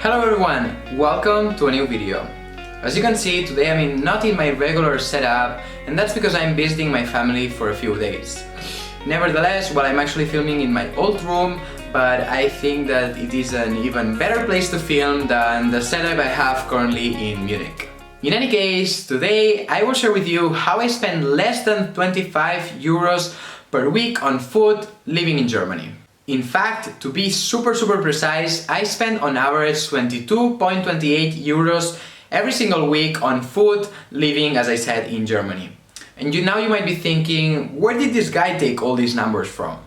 Hello everyone, welcome to a new video. As you can see, today I'm not in my regular setup, and that's because I'm visiting my family for a few days. Nevertheless, I'm actually filming in my old room, but I think that it is an even better place to film than the setup I have currently in Munich. In any case, today I will share with you how I spend less than 25 euros per week on food living in Germany. In fact, to be super precise, I spend on average 22.28 euros every single week on food living, as I said, in Germany. And now you might be thinking, where did this guy take all these numbers from?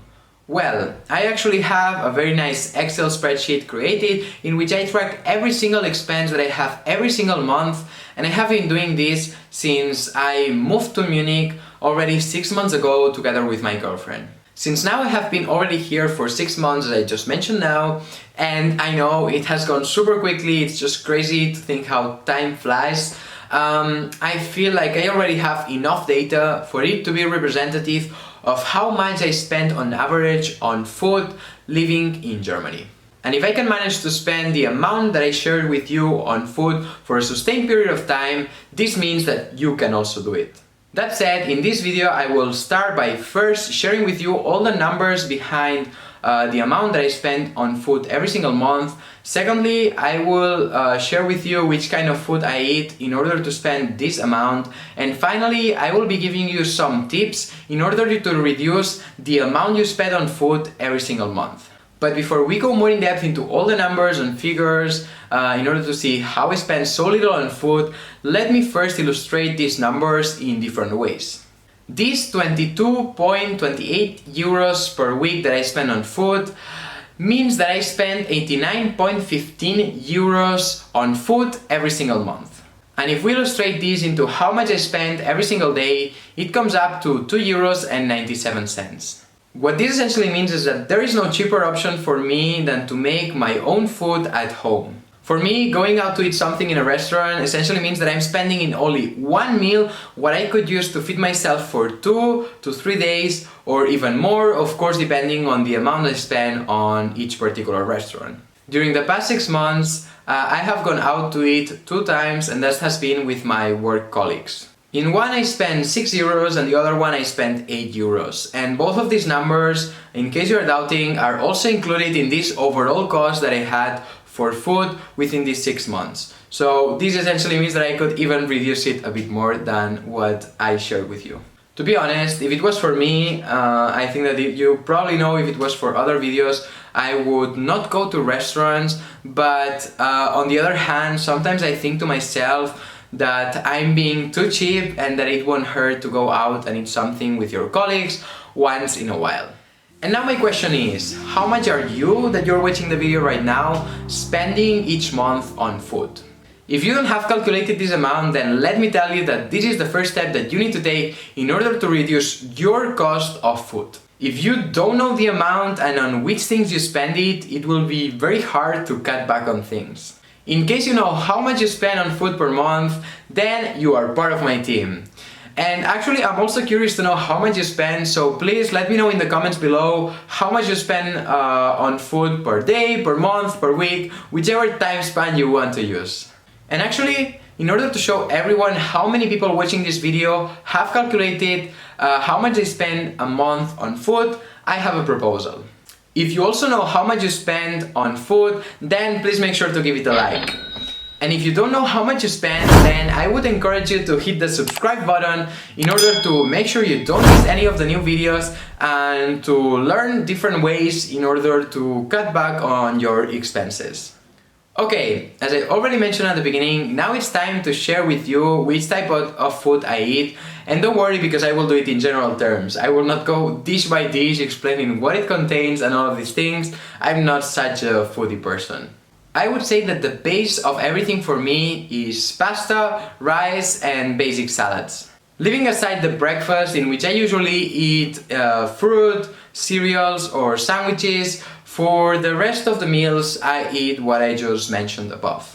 Well, I actually have a very nice Excel spreadsheet created in which I track every single expense that I have every single month, and I have been doing this since I moved to Munich already 6 months ago together with my girlfriend. Since now I have been already here for 6 months, as I just mentioned now, and I know it has gone super quickly, it's just crazy to think how time flies. I feel like I already have enough data for it to be representative of how much I spend on average on food living in Germany. And if I can manage to spend the amount that I shared with you on food for a sustained period of time, this means that you can also do it. That said, in this video I will start by first sharing with you all the numbers behind the amount that I spend on food every single month. Secondly, I will share with you which kind of food I eat in order to spend this amount. And finally, I will be giving you some tips in order to reduce the amount you spend on food every single month. But before we go more in depth into all the numbers and figures in order to see how I spend so little on food, let me first illustrate these numbers in different ways. These 22.28 euros per week that I spend on food means that I spend 89.15 euros on food every single month. And if we illustrate this into how much I spend every single day, it comes up to 2.97 euros. What this essentially means is that there is no cheaper option for me than to make my own food at home. For me, going out to eat something in a restaurant essentially means that I'm spending in only one meal what I could use to feed myself for 2 to 3 days, or even more, of course, depending on the amount I spend on each particular restaurant. During the past 6 months, I have gone out to eat 2 times, and that has been with my work colleagues. In one I spent 6 euros and the other one I spent 8 euros. And both of these numbers, in case you're doubting, are also included in this overall cost that I had for food within these 6 months. So this essentially means that I could even reduce it a bit more than what I shared with you. To be honest, if it was for me, I think that you probably know if it was for other videos, I would not go to restaurants, but on the other hand, sometimes I think to myself that I'm being too cheap and that it won't hurt to go out and eat something with your colleagues once in a while. And now my question is, how much are you, that you're watching the video right now, spending each month on food? If you don't have calculated this amount, then let me tell you that this is the first step that you need to take in order to reduce your cost of food. If you don't know the amount and on which things you spend it, it will be very hard to cut back on things. In case you know how much you spend on food per month, then you are part of my team. And actually, I'm also curious to know how much you spend, so please let me know in the comments below how much you spend on food per day, per month, per week, whichever time span you want to use. And actually, in order to show everyone how many people watching this video have calculated how much they spend a month on food, I have a proposal. If you also know how much you spend on food, then please make sure to give it a like. And if you don't know how much you spend, then I would encourage you to hit the subscribe button in order to make sure you don't miss any of the new videos and to learn different ways in order to cut back on your expenses. Okay, as I already mentioned at the beginning, now it's time to share with you which type of food I eat. And don't worry, because I will do it in general terms. I will not go dish by dish explaining what it contains and all of these things. I'm not such a foodie person. I would say that the base of everything for me is pasta, rice and basic salads. Leaving aside the breakfast, in which I usually eat fruit, cereals or sandwiches, for the rest of the meals I eat what I just mentioned above.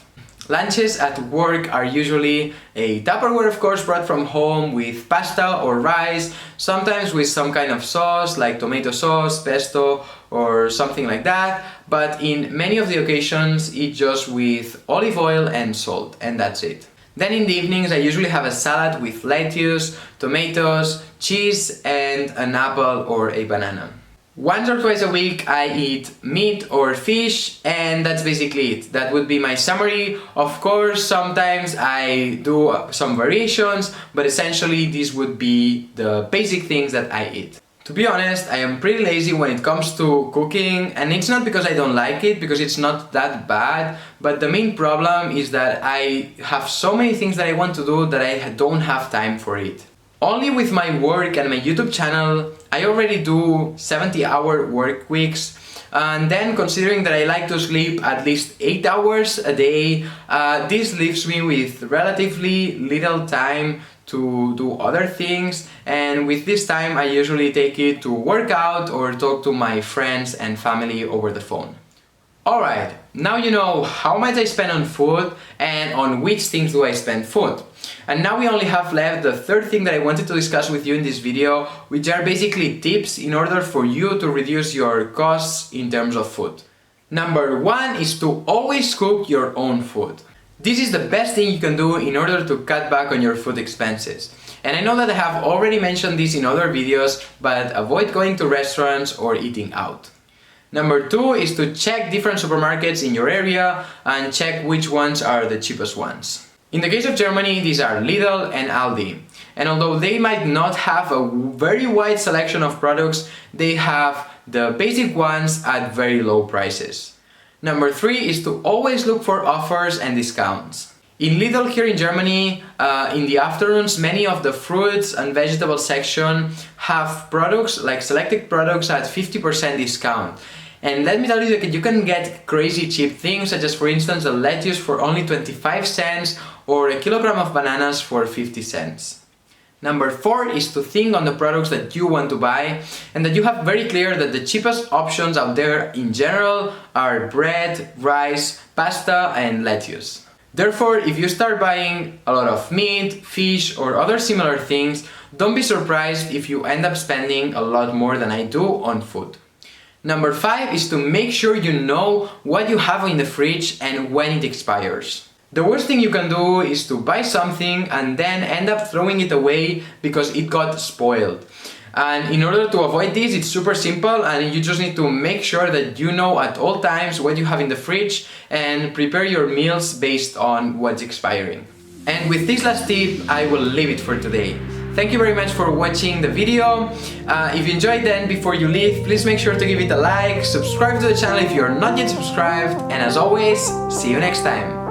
Lunches at work are usually a Tupperware, of course, brought from home with pasta or rice, sometimes with some kind of sauce like tomato sauce, pesto or something like that, but in many of the occasions it's just with olive oil and salt, and that's it. Then in the evenings I usually have a salad with lettuce, tomatoes, cheese and an apple or a banana. Once or twice a week I eat meat or fish, and that's basically it. That would be my summary. Of course, sometimes I do some variations, but essentially these would be the basic things that I eat. To be honest, I am pretty lazy when it comes to cooking, and it's not because I don't like it, because it's not that bad, but the main problem is that I have so many things that I want to do that I don't have time for it. Only with my work and my YouTube channel, I already do 70-hour work weeks, and then considering that I like to sleep at least 8 hours a day, this leaves me with relatively little time to do other things, and with this time I usually take it to work out or talk to my friends and family over the phone. Alright, now you know how much I spend on food and on which things do I spend food. And now we only have left the third thing that I wanted to discuss with you in this video, which are basically tips in order for you to reduce your costs in terms of food. Number one is to always cook your own food. This is the best thing you can do in order to cut back on your food expenses. And I know that I have already mentioned this in other videos, but avoid going to restaurants or eating out. Number two is to check different supermarkets in your area and check which ones are the cheapest ones. In the case of Germany, these are Lidl and Aldi. And although they might not have a very wide selection of products, they have the basic ones at very low prices. Number three is to always look for offers and discounts. In Lidl here in Germany, in the afternoons, many of the fruits and vegetable section have products, like selected products, at 50% discount. And let me tell you that you can get crazy cheap things, such as for instance a lettuce for only 25 cents or a kilogram of bananas for 50 cents. Number four is to think on the products that you want to buy, and that you have very clear that the cheapest options out there in general are bread, rice, pasta and lettuce. Therefore, if you start buying a lot of meat, fish or other similar things, don't be surprised if you end up spending a lot more than I do on food. Number five is to make sure you know what you have in the fridge and when it expires. The worst thing you can do is to buy something and then end up throwing it away because it got spoiled. And in order to avoid this, it's super simple, and you just need to make sure that you know at all times what you have in the fridge and prepare your meals based on what's expiring. And with this last tip, I will leave it for today. Thank you very much for watching the video. If you enjoyed, then before you leave, please make sure to give it a like, subscribe to the channel if you're not yet subscribed, and as always, see you next time.